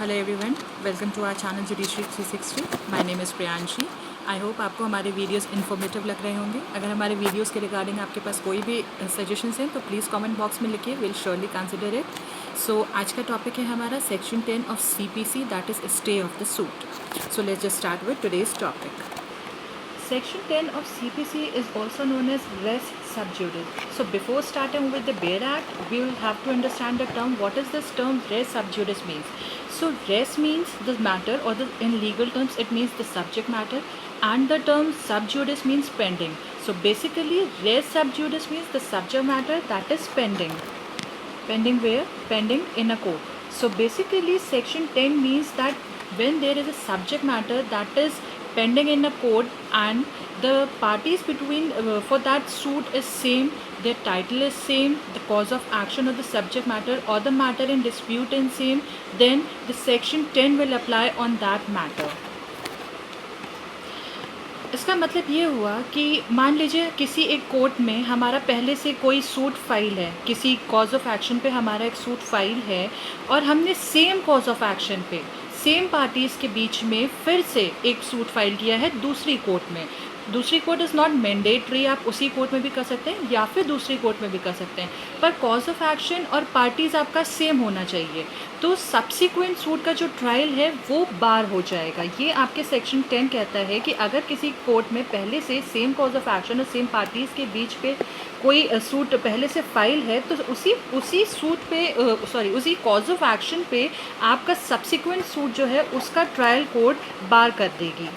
Hello everyone, welcome to our channel judiciary 360। My name is Priyanshi. I hope आपको हमारे videos informative लग रहे होंगे। अगर हमारे वीडियोस के रिगार्डिंग आपके पास कोई भी सजेशंस हैं तो प्लीज़ कमेंट बॉक्स में लिखिए, विल श्योरली कंसिडर इट। सो आज का टॉपिक है हमारा section 10 of CPC, that is stay of the suit. So let's just start with today's topic. Section 10 of CPC is also known as res sub judice. So before starting with the bare act, we will have to understand the term. What is this term res sub judice means? So res means the matter, or in legal terms it means the subject matter, and the term sub judice means pending. So basically res sub judice means the subject matter that is pending. Pending where? Pending in a court. So basically section 10 means that when there is a subject matter that is pending in a court and the parties between for that suit is same, their title is same, the cause of action of the subject matter or the matter in dispute is same, then the section 10 will apply on that matter. इसका मतलब ये हुआ कि मान लीजिए किसी एक court में हमारा पहले से कोई सूट फाइल है, किसी कॉज ऑफ एक्शन पे हमारा एक सूट फाइल है और हमने सेम कॉज ऑफ एक्शन पे सेम पार्टीज़ के बीच में फिर से एक सूट फाइल किया है दूसरी कोर्ट में। दूसरी कोर्ट इज़ नॉट मैंडेटरी, आप उसी कोर्ट में भी कर सकते हैं या फिर दूसरी कोर्ट में भी कर सकते हैं, पर कॉज ऑफ एक्शन और पार्टीज़ आपका सेम होना चाहिए। तो सब्सिक्वेंट सूट का जो ट्रायल है वो बार हो जाएगा। ये आपके सेक्शन 10 कहता है कि अगर किसी कोर्ट में पहले से सेम कॉज ऑफ एक्शन और सेम पार्टीज़ के बीच पे कोई सूट पहले से फाइल है तो उसी सूट पे उसी कॉज ऑफ एक्शन पे आपका सब्सिक्वेंट सूट जो है उसका ट्रायल कोर्ट बार कर देगी।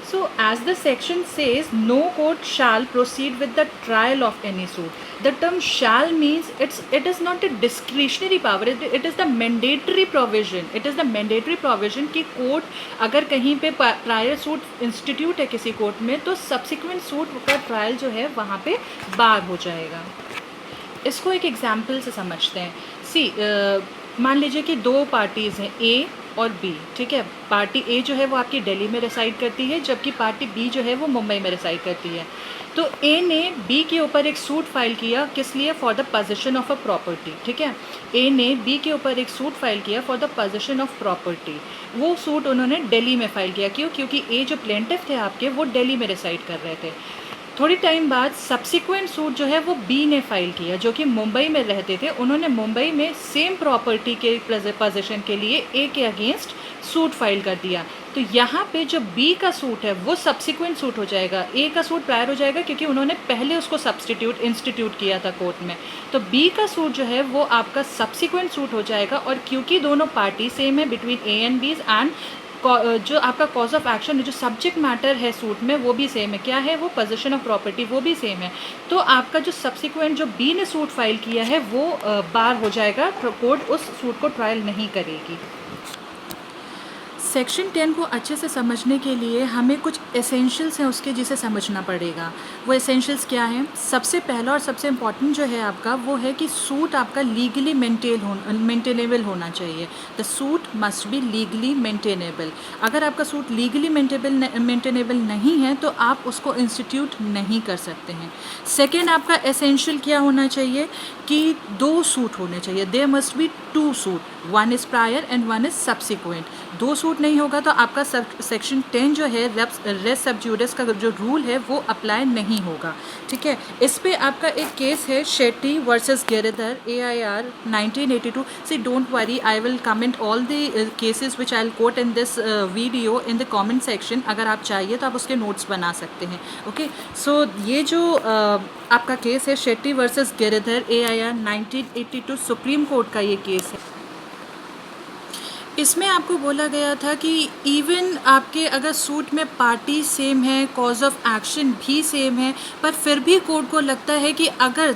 So as the section says, no court shall proceed with the trial of any suit. The term shall means it is not a discretionary power, it is the mandatory provision. It is the mandatory provision कि court अगर कहीं पे prior suit institute है किसी court में तो subsequent suit का trial जो है वहाँ पे बार हो जाएगा। इसको एक एग्जाम्पल से समझते हैं। मान लीजिए कि दो पार्टीज़ हैं A और B, ठीक है। पार्टी A जो है वो आपकी दिल्ली में रिसाइड करती है जबकि पार्टी B जो है वो मुंबई में रिसाइड करती है। तो A ने B के ऊपर एक सूट फाइल किया, किस लिए? For the position of a property, ठीक है। A ने B के ऊपर एक सूट फाइल किया for the position of property. वो सूट उन्होंने दिल्ली में फाइल किया। क्यों? क्योंकि A जो प्लेंटिफ थे आपके वो दिल्ली में रिसाइड कर रहे थे। थोड़ी टाइम बाद सब्सिक्वेंट सूट जो है वो बी ने फाइल किया जो कि मुंबई में रहते थे। उन्होंने मुंबई में सेम प्रॉपर्टी के पोजीशन के लिए ए के अगेंस्ट सूट फाइल कर दिया। तो यहाँ पे जो बी का सूट है वो सब्सिक्वेंट सूट हो जाएगा, ए का सूट प्रायर हो जाएगा क्योंकि उन्होंने पहले उसको इंस्टीट्यूट किया था कोर्ट में। तो बी का सूट जो है वो आपका सब्सिक्वेंट सूट हो जाएगा। और क्योंकि दोनों पार्टी सेम है बिटवीन ए एंड बीज एंड जो आपका कॉज ऑफ एक्शन जो सब्जेक्ट मैटर है सूट में वो भी सेम है। क्या है वो? पोजीशन ऑफ प्रॉपर्टी, वो भी सेम है। तो आपका जो सब्सिक्वेंट जो बी ने सूट फाइल किया है वो बार हो जाएगा, कोर्ट उस सूट को ट्रायल नहीं करेगी। सेक्शन 10 को अच्छे से समझने के लिए हमें कुछ एसेंशियल्स हैं उसके जिसे समझना पड़ेगा। वो एसेंशियल्स क्या हैं? सबसे पहला और सबसे इम्पॉर्टेंट जो है आपका वो है कि सूट आपका लीगली मेंटेनेबल होना चाहिए। The suit must be legally maintainable. अगर आपका सूट लीगली मेंटेनेबल नहीं है तो आप उसको इंस्टीट्यूट नहीं कर सकते हैं। सेकेंड आपका एसेंशियल क्या होना चाहिए कि दो सूट होने चाहिए। There must be two suit, one is prior and one is subsequent. दो सूट नहीं होगा तो आपका सेक्शन 10 जो है रेस सब जुडिस का जो रूल है वो अप्लाई नहीं होगा, ठीक है। इस पे आपका एक केस है Shetty versus Girdhar AIR 1982। See don't worry, I will comment all the cases which I will quote in this video in the comment section. अगर आप चाहिए तो आप उसके नोट्स बना सकते हैं, ओके। सो ये जो आपका केस है Shetty versus Girdhar AIR 1982 supreme court का ये केस है। इसमें आपको बोला गया था कि इवन आपके अगर सूट में पार्टी सेम है, कॉज ऑफ एक्शन भी सेम है, पर फिर भी कोर्ट को लगता है कि अगर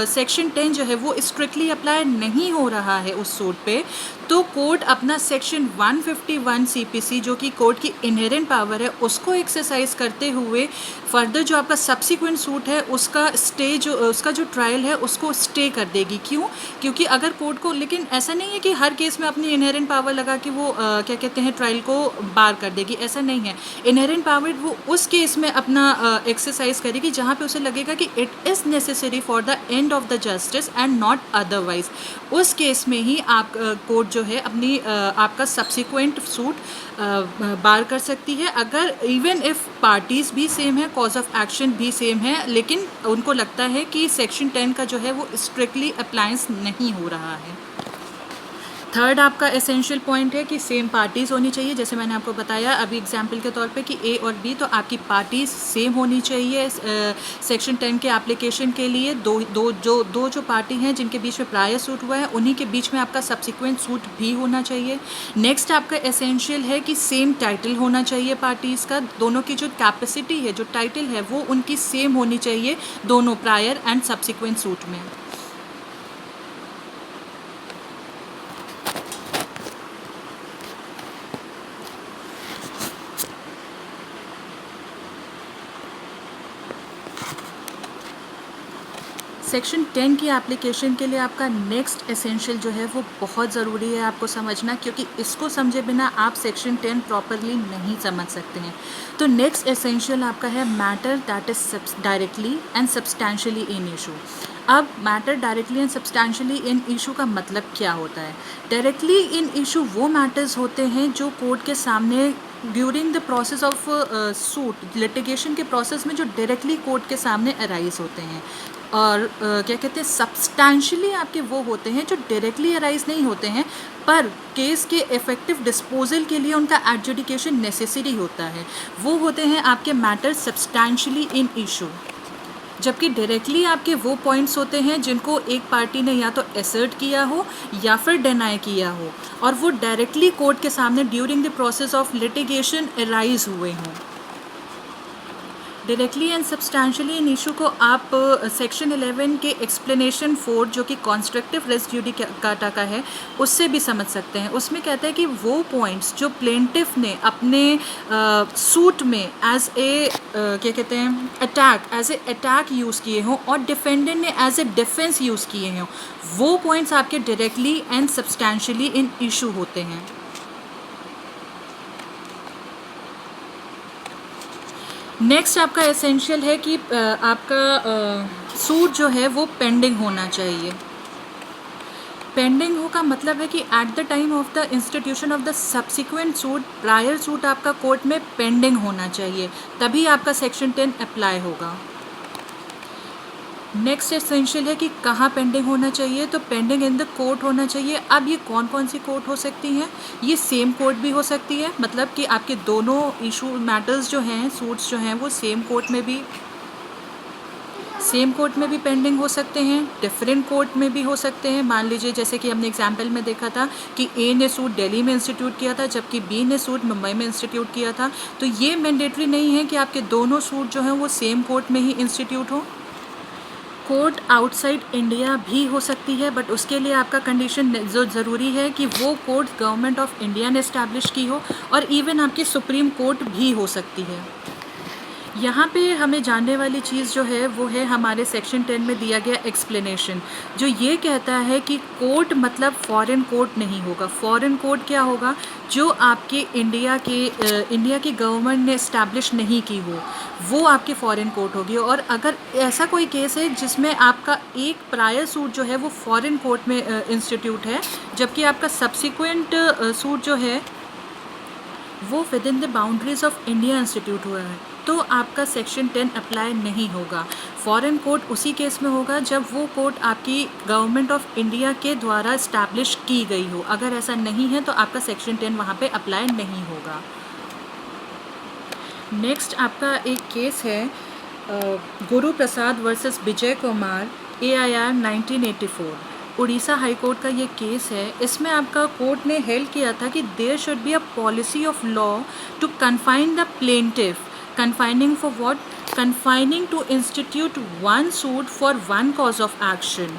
सेक्शन 10 जो है वो स्ट्रिक्टली अप्लाई नहीं हो रहा है उस सूट पे, तो कोर्ट अपना सेक्शन 151 CPC जो कि कोर्ट की इनहेरेंट पावर है उसको एक्सरसाइज करते हुए फर्दर जो आपका सब्सिक्वेंट सूट है उसका जो ट्रायल है उसको स्टे कर देगी। क्यों? क्योंकि अगर कोर्ट को, लेकिन ऐसा नहीं है कि हर केस में अपनी इनहेरेंट पावर लगा कि वो क्या कहते हैं ट्रायल को बार कर देगी, ऐसा नहीं है। इनहेरेंट पावर वो उस केस में अपना एक्सरसाइज करेगी जहाँ पे उसे लगेगा कि it is necessary for the end of the justice and not otherwise. उस केस में ही आप कोर्ट जो है अपनी आपका सब्सिक्वेंट सूट बार कर सकती है, अगर इवन इफ़ पार्टीज़ भी सेम है, कॉज ऑफ एक्शन भी सेम है, लेकिन उनको लगता है कि सेक्शन 10 का जो है वो स्ट्रिक्टली अप्लायंस नहीं हो रहा है। थर्ड आपका एसेंशियल पॉइंट है कि सेम पार्टीज़ होनी चाहिए। जैसे मैंने आपको बताया अभी एग्जांपल के तौर पे कि ए और बी, तो आपकी पार्टीज़ सेम होनी चाहिए सेक्शन 10 के एप्लीकेशन के लिए। दो जो पार्टी हैं जिनके बीच में प्रायर सूट हुआ है उन्हीं के बीच में आपका सब्सिक्वेंट सूट भी होना चाहिए। नेक्स्ट आपका एसेंशियल है कि सेम टाइटल होना चाहिए पार्टीज़ का। दोनों की जो कैपेसिटी है, जो टाइटल है, वो उनकी सेम होनी चाहिए दोनों प्रायर एंड सब्सिक्वेंट सूट में। सेक्शन 10 की एप्लीकेशन के लिए आपका नेक्स्ट एसेंशियल जो है वो बहुत ज़रूरी है आपको समझना, क्योंकि इसको समझे बिना आप सेक्शन 10 प्रॉपरली नहीं समझ सकते हैं। तो नेक्स्ट एसेंशियल आपका है matter that is directly and substantially in issue. अब matter directly and substantially in issue का मतलब क्या होता है? डायरेक्टली इन इशू वो मैटर्स होते हैं जो कोर्ट के सामने during the process of suit, litigation के प्रोसेस में जो डायरेक्टली कोर्ट के सामने अराइज होते हैं। और क्या कहते हैं, सब्सटैंशियली आपके वो होते हैं जो डायरेक्टली अराइज नहीं होते हैं, पर केस के इफेक्टिव डिस्पोजल के लिए उनका एडजुडिकेशन नेसेसरी होता है। वो होते हैं आपके मैटर सब्सटैंशियली इन इशू। जबकि डायरेक्टली आपके वो पॉइंट्स होते हैं जिनको एक पार्टी ने या तो असर्ट किया हो या फिर डिनाई किया हो, और वो डायरेक्टली कोर्ट के सामने during the process of litigation arise हुए हों। Directly and substantially in issue को आप सेक्शन 11 के एक्सप्लेनेशन 4 जो कि कॉन्स्ट्रक्टिव रेस जुडिकाटा का है उससे भी समझ सकते हैं। उसमें कहता है कि वो पॉइंट्स जो प्लेंटिफ ने अपने सूट में एज ए क्या कहते हैं अटैक यूज़ किए हों और डिफेंडेंट ने एज ए डिफेंस यूज़ किए हों, वो पॉइंट्स आपके directly and substantially in issue होते हैं। नेक्स्ट आपका एसेंशियल है कि आपका सूट जो है वो पेंडिंग होना चाहिए। पेंडिंग हो का मतलब है कि at the time of the institution of the subsequent suit, prior suit आपका कोर्ट में पेंडिंग होना चाहिए, तभी आपका सेक्शन 10 अप्लाई होगा। नेक्स्ट एसेंशियल है कि कहाँ पेंडिंग होना चाहिए, तो पेंडिंग इन द कोर्ट होना चाहिए। अब ये कौन कौन सी कोर्ट हो सकती हैं? ये सेम कोर्ट भी हो सकती है, मतलब कि आपके दोनों इशू मैटर्स जो हैं, सूट्स जो हैं, वो सेम कोर्ट में भी पेंडिंग हो सकते हैं, डिफरेंट कोर्ट में भी हो सकते हैं। मान लीजिए जैसे कि हमने एग्जाम्पल में देखा था कि ए ने सूट दिल्ली में इंस्टीट्यूट किया था जबकि बी ने सूट मुंबई में इंस्टीट्यूट किया था, तो ये मैंडेटरी नहीं है कि आपके दोनों सूट जो हैं वो सेम कोर्ट में ही इंस्टीट्यूट हो। कोर्ट आउटसाइड इंडिया भी हो सकती है, बट उसके लिए आपका कंडीशन जो ज़रूरी है कि वो कोर्ट गवर्नमेंट ऑफ इंडिया ने इस्टेब्लिश की हो, और इवन आपकी सुप्रीम कोर्ट भी हो सकती है। यहाँ पे हमें जानने वाली चीज़ जो है वो है हमारे सेक्शन 10 में दिया गया एक्सप्लेनेशन, जो ये कहता है कि कोर्ट मतलब फॉरेन कोर्ट नहीं होगा। फॉरेन कोर्ट क्या होगा? जो आपके इंडिया की गवर्नमेंट ने इस्टेब्लिश नहीं की हो, वो आपकी फॉरेन कोर्ट होगी। और अगर ऐसा कोई केस है जिसमें आपका एक प्रायर सूट जो है वो फॉरेन कोर्ट में इंस्टीट्यूट है, जबकि आपका सब्सिक्वेंट सूट जो है वो with in the boundaries of India institute हुआ है, तो आपका सेक्शन 10 अप्लाई नहीं होगा। फॉरेन कोर्ट उसी केस में होगा जब वो कोर्ट आपकी गवर्नमेंट ऑफ इंडिया के द्वारा इस्टेब्लिश की गई हो। अगर ऐसा नहीं है तो आपका सेक्शन 10 वहाँ पे अप्लाई नहीं होगा। नेक्स्ट आपका एक केस है Guru Prasad versus Vijay Kumar, AIR 1984। Orissa high court का ये केस है। इसमें आपका कोर्ट ने हेल्ड किया था कि there should be a policy of law to confine the plaintiff. Confining for what? Confining to institute one suit for one cause of action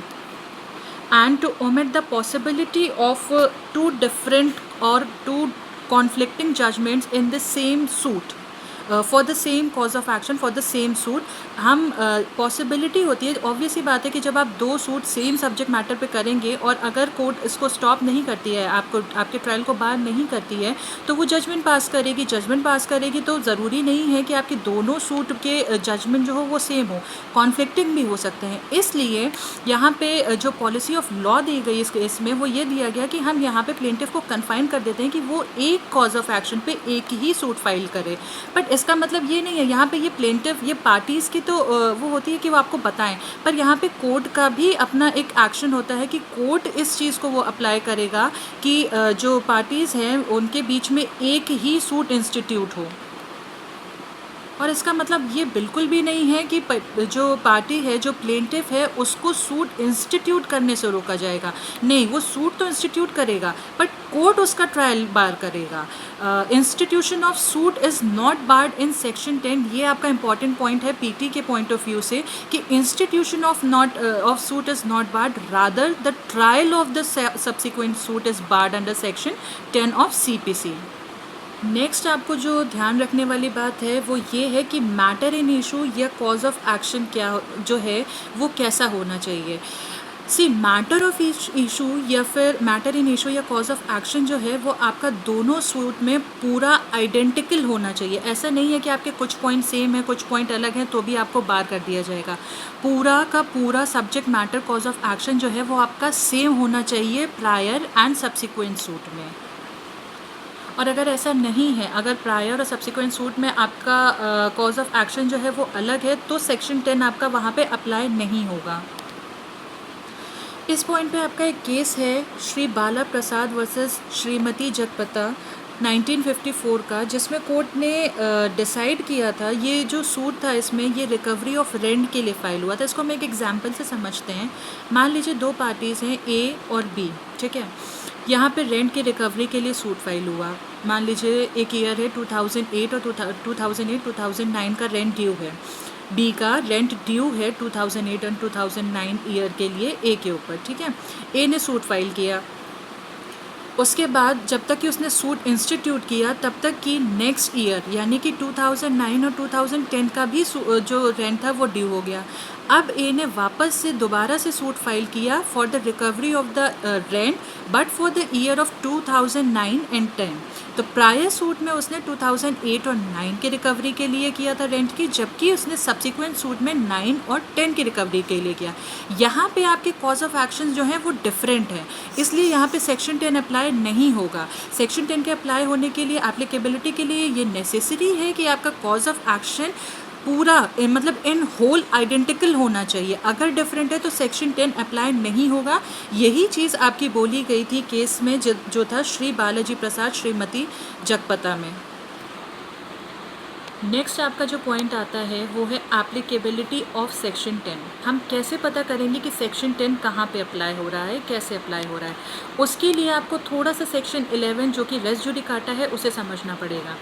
and to omit the possibility of two different or two conflicting judgments in the same suit. For the same cause of action for the same suit. हम possibility होती है, obvious ही बात है कि जब आप दो suit same subject matter पे करेंगे और अगर कोर्ट इसको स्टॉप नहीं करती है, आपको आपके ट्रायल को बार नहीं करती है, तो वो जजमेंट पास करेगी। जजमेंट पास करेगी तो ज़रूरी नहीं है कि आपके दोनों सूट के जजमेंट जो हो वो सेम हो, कॉन्फ्लिक्टिंग भी हो सकते हैं। इसलिए यहाँ पे जो पॉलिसी ऑफ लॉ दी गई इस केस में वो ये दिया गया कि हम यहाँ पे प्लेंटिफ को कन्फाइन कर देते हैं कि वो एक कॉज ऑफ एक्शन पे एक ही सूट फाइल करे। बट इसका मतलब ये नहीं है, यहाँ पे ये प्लेंटिफ, ये पार्टीज़ की तो वो होती है कि वो आपको बताएं, पर यहाँ पे कोर्ट का भी अपना एक एक्शन होता है कि कोर्ट इस चीज़ को वो अप्लाई करेगा कि जो पार्टीज़ हैं उनके बीच में एक ही सूट इंस्टीट्यूट हो। और इसका मतलब ये बिल्कुल भी नहीं है कि जो पार्टी है, जो प्लेंटिफ है, उसको सूट इंस्टीट्यूट करने से रोका जाएगा। नहीं, वो सूट तो इंस्टीट्यूट करेगा बट कोर्ट उसका ट्रायल बार करेगा। Institution of suit is not barred in section 10। ये आपका इंपॉर्टेंट पॉइंट है पीटी के पॉइंट ऑफ व्यू से कि institution of suit is not barred, rather the trial of the subsequent suit is barred under section 10 of CPC. Next आपको जो ध्यान रखने वाली बात है वो ये है कि मैटर इन इशू या कॉज ऑफ एक्शन क्या जो है वो कैसा होना चाहिए। सी, मैटर ऑफ इशू या फिर मैटर इन इशू या कॉज ऑफ एक्शन जो है वो आपका दोनों सूट में पूरा आइडेंटिकल होना चाहिए। ऐसा नहीं है कि आपके कुछ पॉइंट सेम है, कुछ पॉइंट अलग हैं तो भी आपको बार कर दिया जाएगा। पूरा का पूरा subject matter cause of action जो है वो आपका सेम होना चाहिए प्रायर एंड सब्सिक्वेंट सूट में। और अगर ऐसा नहीं है, अगर प्रायर और सब्सिक्वेंट सूट में आपका कॉज ऑफ एक्शन जो है वो अलग है, तो सेक्शन 10 आपका वहाँ पे अप्लाई नहीं होगा। इस पॉइंट पे आपका एक केस है श्री बाला प्रसाद वर्सेस श्रीमती जगपता 1954 का, जिसमें कोर्ट ने डिसाइड किया था, ये जो सूट था इसमें ये रिकवरी ऑफ रेंट के लिए फ़ाइल हुआ था। इसको हम एक एग्जांपल से समझते हैं। मान लीजिए दो पार्टीज़ हैं ए और बी, ठीक है। यहाँ पे रेंट की रिकवरी के लिए सूट फाइल हुआ। मान लीजिए एक ईयर है 2008 और 2008-2009 का रेंट ड्यू है। बी का रेंट ड्यू है 2008 और 2009 ईयर के लिए ए के ऊपर, ठीक है। ए ने सूट फाइल किया, उसके बाद जब तक कि उसने सूट इंस्टीट्यूट किया तब तक कि नेक्स्ट ईयर यानी कि 2009 और 2010 का भी जो रेंट था वो ड्यू हो गया। अब ए ने वापस से दोबारा से सूट फाइल किया for the recovery of the rent but for the year of 2009 and 10। तो प्रायर सूट में उसने 2008 और 9 की रिकवरी के लिए किया था रेंट की, जबकि उसने सब्सिक्वेंट सूट में 9 और 10 की रिकवरी के लिए किया। यहाँ पे आपके कॉज ऑफ एक्शन जो है वो डिफरेंट है, इसलिए यहाँ पे सेक्शन 10 अप्लाई नहीं होगा। सेक्शन 10 के अप्लाई होने के लिए, एप्लीकेबिलिटी के लिए ये नेसेसरी है कि आपका कॉज ऑफ एक्शन पूरा मतलब इन होल आइडेंटिकल होना चाहिए। अगर डिफरेंट है तो सेक्शन 10 अप्लाई नहीं होगा। यही चीज़ आपकी बोली गई थी केस में जो था श्री बालाजी प्रसाद श्रीमती जगपता में। नेक्स्ट आपका जो पॉइंट आता है वो है एप्लीकेबिलिटी ऑफ सेक्शन 10। हम कैसे पता करेंगे कि सेक्शन 10 कहाँ पे अप्लाई हो रहा है, कैसे अप्लाई हो रहा है। उसके लिए आपको थोड़ा सा सेक्शन 11 जो कि रेस जुडिकाटा है उसे समझना पड़ेगा।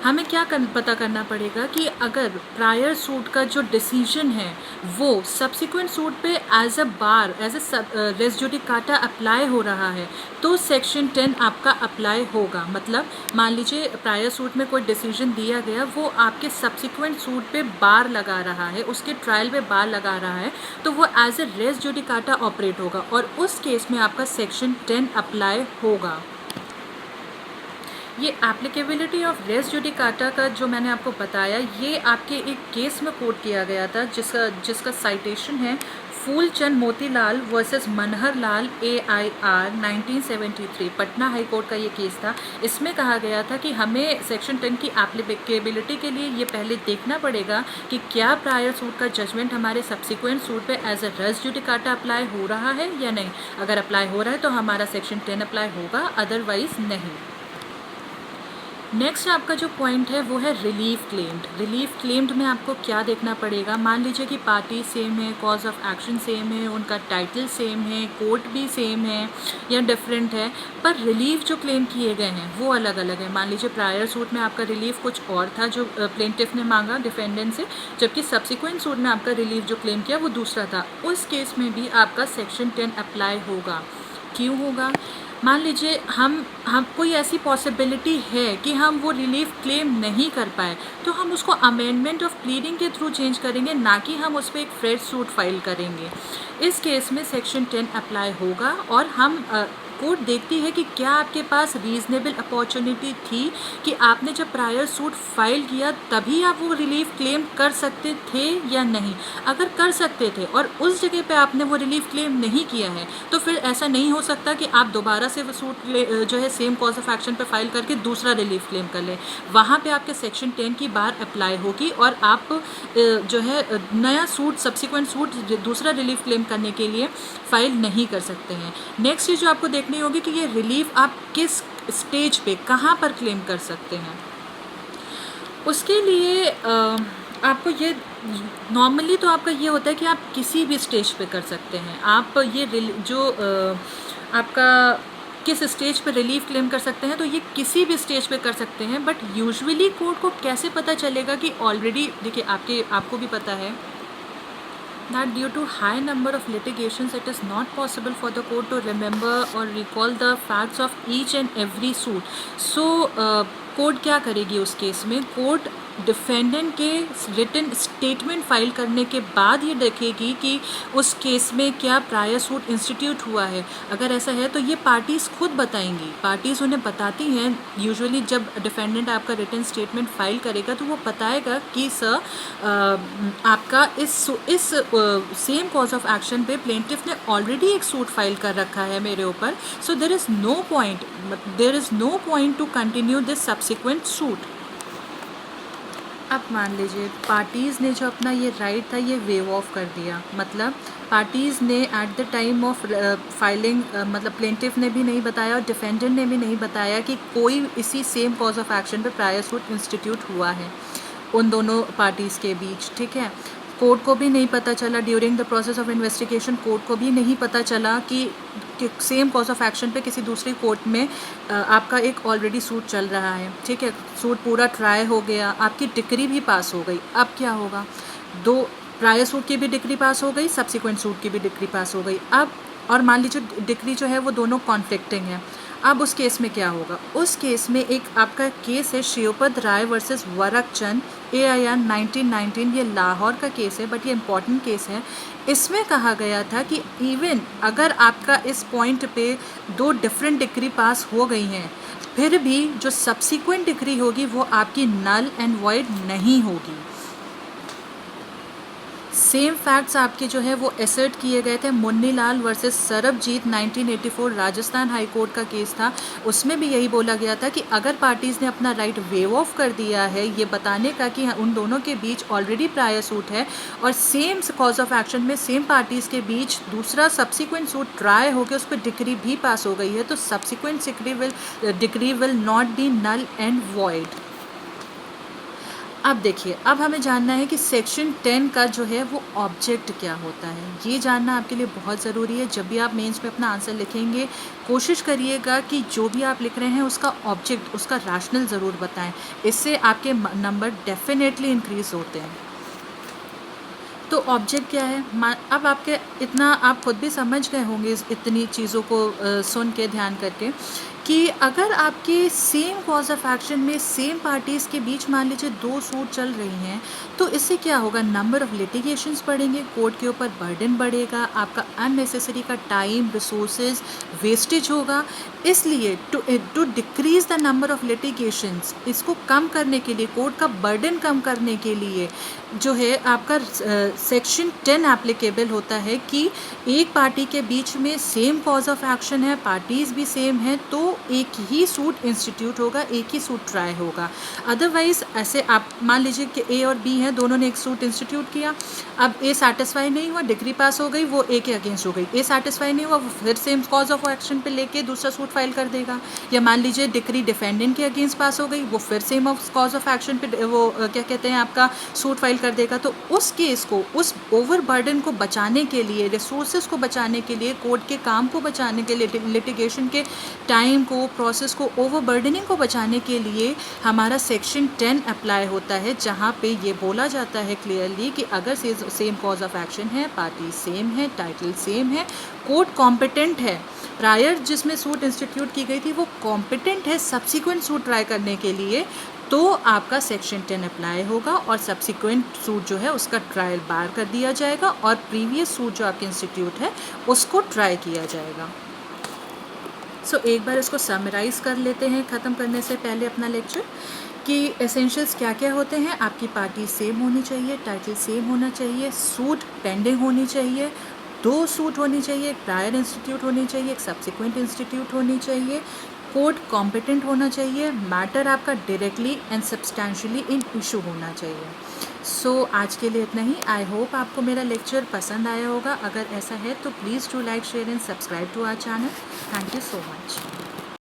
हमें क्या पता करना पड़ेगा कि अगर प्रायर सूट का जो डिसीजन है वो सब्सिक्वेंट सूट पे as a bar, as a res judicata apply हो रहा है तो सेक्शन 10 आपका अप्लाई होगा। मतलब मान लीजिए प्रायर सूट में कोई डिसीजन दिया गया, वो आपके सब्सिक्वेंट सूट पे बार लगा रहा है, उसके ट्रायल पे बार लगा रहा है, तो वो as a res judicata operate होगा और उस केस में आपका सेक्शन 10 अप्लाई होगा। ये एप्लीकेबिलिटी ऑफ रेस जुडिकाटा का जो मैंने आपको बताया, ये आपके एक केस में कोट किया गया था जिसका साइटेशन है फूलचंद मोतीलाल वर्सेस मनहर लाल AIR 1973, पटना हाई कोर्ट का ये केस था। इसमें कहा गया था कि हमें सेक्शन 10 की एप्लीकेबिलिटी के लिए ये पहले देखना पड़ेगा कि क्या प्रायर सूट का जजमेंट हमारे सब्सिक्वेंट सूट पे as a res judicata apply हो रहा है या नहीं। अगर अप्लाई हो रहा है तो हमारा सेक्शन 10 अप्लाई होगा, अदरवाइज नहीं। नेक्स्ट आपका जो पॉइंट है वो है रिलीफ क्लेम्ड। रिलीफ क्लेम्ड में आपको क्या देखना पड़ेगा। मान लीजिए कि पार्टी सेम है, कॉज ऑफ एक्शन सेम है, उनका टाइटल सेम है, कोर्ट भी सेम है या डिफरेंट है, पर रिलीफ जो क्लेम किए गए हैं वो अलग अलग है। मान लीजिए प्रायर सूट में आपका रिलीफ कुछ और था जो प्लेंटिफ ने मांगा डिफेंडेंट से, जबकि सब्सिक्वेंट सूट में आपका रिलीफ जो क्लेम किया वो दूसरा था। उस केस में भी आपका सेक्शन 10 अप्लाई होगा। क्यों होगा? मान लीजिए हम कोई ऐसी पॉसिबिलिटी है कि हम वो रिलीफ क्लेम नहीं कर पाए, तो हम उसको अमेंडमेंट ऑफ प्लीडिंग के थ्रू चेंज करेंगे, ना कि हम उस पर एक फ्रेश सूट फाइल करेंगे। इस केस में सेक्शन 10 अप्लाई होगा और हम कोर्ट देखती है कि क्या आपके पास रीज़नेबल अपॉर्चुनिटी थी कि आपने जब प्रायर सूट फाइल किया तभी आप वो रिलीफ क्लेम कर सकते थे या नहीं। अगर कर सकते थे और उस जगह पे आपने वो रिलीफ क्लेम नहीं किया है, तो फिर ऐसा नहीं हो सकता कि आप दोबारा से वो सूट जो है सेम कॉज ऑफ एक्शन पे फाइल करके दूसरा रिलीफ क्लेम कर लें। वहाँ पे आपके सेक्शन 10 की बार अप्लाई होगी और आप जो है नया सूट, सब्सिक्वेंट सूट दूसरा रिलीफ क्लेम करने के लिए फाइल नहीं कर सकते हैं। नेक्स्ट चीज़ जो आपको देखनी होगी कि ये रिलीफ आप किस स्टेज पे कहाँ पर क्लेम कर सकते हैं। उसके लिए आपको ये नॉर्मली तो आपका ये होता है कि आप किसी भी स्टेज पे कर सकते हैं। आप ये आपका किस स्टेज पे रिलीफ क्लेम कर सकते हैं, तो ये किसी भी स्टेज पे कर सकते हैं। बट यूजुअली कोर्ट को कैसे पता चलेगा कि ऑलरेडी, देखिए आपको भी पता है that due to high number of litigations it is not possible for the court to remember or recall the facts of each and every suit. So court क्या करेगी उस केस में? कोर्ट डिफेंडेंट के रिटन स्टेटमेंट फाइल करने के बाद ये देखेगी कि उस केस में क्या प्रायर सूट इंस्टीट्यूट हुआ है। अगर ऐसा है तो ये पार्टीज़ खुद बताएंगी, पार्टीज़ उन्हें बताती हैं। यूजुअली जब डिफेंडेंट आपका रिटन स्टेटमेंट फाइल करेगा तो वो बताएगा कि सर आपका इस सेम कॉज ऑफ एक्शन पे प्लेंटिफ ने ऑलरेडी एक सूट फाइल कर रखा है मेरे ऊपर, so there is no point to continue this subsequent suit. अब मान लीजिए पार्टीज़ ने जो अपना ये राइट था ये वेव ऑफ कर दिया, मतलब पार्टीज़ ने at the time of filing, मतलब प्लेंटिफ ने भी नहीं बताया और डिफेंडेंट ने भी नहीं बताया कि कोई इसी सेम कॉज ऑफ एक्शन पे प्रायर सूट इंस्टीट्यूट हुआ है उन दोनों पार्टीज़ के बीच, ठीक है। कोर्ट को भी नहीं पता चला during the process of investigation, court को भी नहीं पता चला कि सेम कॉज ऑफ एक्शन पे किसी दूसरी कोर्ट में आपका एक ऑलरेडी सूट चल रहा है, ठीक है। सूट पूरा ट्राई हो गया, आपकी डिक्री भी पास हो गई। अब क्या होगा? दो प्रायर सूट की भी डिक्री पास हो गई, सब्सिक्वेंट सूट की भी डिक्री पास हो गई। अब और मान लीजिए डिक्री जो है वो दोनों कॉन्फ्लिक्टिंग है। अब उस केस में क्या होगा? उस केस में एक आपका केस है श्रीपद राय वर्सेस वरक चंद AIR 1919, ये लाहौर का केस है बट ये इम्पॉर्टेंट केस है। इसमें कहा गया था कि इवन अगर आपका इस पॉइंट पे दो डिफरेंट डिग्री पास हो गई हैं, फिर भी जो सब्सिक्वेंट डिग्री होगी वो आपकी नल एंड वॉइड नहीं होगी। सेम फैक्ट्स आपके जो है वो एसर्ट किए गए थे। Munnilal versus Sarabjit 1984 Rajasthan high court का केस था, उसमें भी यही बोला गया था कि अगर पार्टीज़ ने अपना राइट वेव ऑफ कर दिया है ये बताने का कि उन दोनों के बीच ऑलरेडी प्रायर सूट है और सेम कॉज ऑफ एक्शन में सेम पार्टीज़ के बीच दूसरा सब्सिक्वेंट सूट ट्राई हो गया, उस पर डिग्री भी पास हो गई है, तो subsequent decree will not be null and void. अब देखिए, अब हमें जानना है कि सेक्शन 10 का जो है वो ऑब्जेक्ट क्या होता है। ये जानना आपके लिए बहुत ज़रूरी है। जब भी आप मेंस में अपना आंसर लिखेंगे कोशिश करिएगा कि जो भी आप लिख रहे हैं उसका ऑब्जेक्ट, उसका रैशनल ज़रूर बताएं, इससे आपके नंबर डेफिनेटली इंक्रीज़ होते हैं। तो ऑब्जेक्ट क्या है? अब आपके इतना आप खुद भी समझ गए होंगे इतनी चीज़ों को सुन के, ध्यान करके, कि अगर आपके सेम कॉज ऑफ एक्शन में सेम पार्टीज़ के बीच मान लीजिए दो सूट चल रही हैं, तो इससे क्या होगा? नंबर ऑफ़ लिटिगेशंस बढ़ेंगे, कोर्ट के ऊपर बर्डन बढ़ेगा, आपका अननेसेसरी का टाइम, रिसोर्सेज वेस्टेज होगा। इसलिए to decrease the number of litigations, इसको कम करने के लिए, कोर्ट का बर्डन कम करने के लिए जो है आपका सेक्शन 10 एप्लीकेबल होता है कि एक पार्टी के बीच में सेम कॉज ऑफ एक्शन है, पार्टीज़ भी सेम हैं, तो एक ही सूट इंस्टीट्यूट होगा, एक ही सूट ट्राई होगा। अदरवाइज़ ऐसे आप मान लीजिए कि A और B हैं, दोनों ने एक सूट इंस्टीट्यूट किया, अब A सेटिस्फाई नहीं हुआ, डिग्री पास हो गई, वो A के अगेंस्ट हो गई। A सेटिस्फाई नहीं हुआ, वो फिर सेम कॉज ऑफ एक्शन पे लेके दूसरा सूट फाइल कर देगा। या मान लीजिए डिग्री डिफेंडेंट के अगेंस्ट पास हो गई, वो फिर सेम कॉज ऑफ एक्शन पे वो क्या कहते हैं आपका सूट फाइल कर देगा। तो उस केस को, उस ओवर बर्डन को बचाने के लिए, रिसोर्सेज को बचाने के लिए, कोर्ट के काम को बचाने के लिए, लिटिगेशन के टाइम, को, प्रोसेस को, ओवरबर्डनिंग को बचाने के लिए हमारा सेक्शन 10 अप्लाई होता है, जहाँ पे ये बोला जाता है क्लियरली कि अगर सेम कॉज ऑफ एक्शन है, पार्टी सेम है, टाइटल सेम है, कोर्ट कॉम्पिटेंट है, प्रायर जिसमें सूट इंस्टीट्यूट की गई थी वो कॉम्पिटेंट है सब्सिक्वेंट सूट ट्राई करने के लिए, तो आपका सेक्शन 10 अप्लाई होगा और सब्सिक्वेंट सूट जो है उसका ट्रायल बार कर दिया जाएगा और प्रीवियस सूट जो आपके इंस्टीट्यूट है उसको ट्राई किया जाएगा। सो एक बार इसको समराइज़ कर लेते हैं ख़त्म करने से पहले अपना लेक्चर, कि एसेंशियल्स क्या क्या होते हैं। आपकी पार्टी सेम होनी चाहिए, टाइटल सेम होना चाहिए, सूट पेंडिंग होनी चाहिए, 2 सूट होनी चाहिए, एक प्रायर इंस्टीट्यूट होनी चाहिए, एक सब्सिक्वेंट इंस्टीट्यूट होनी चाहिए, कोर्ट कॉम्पिटेंट होना चाहिए, मैटर आपका directly and substantially in issue होना चाहिए। सो आज के लिए इतना ही। आई होप आपको मेरा लेक्चर पसंद आया होगा। अगर ऐसा है तो please do like, share and subscribe to our channel. Thank you so much.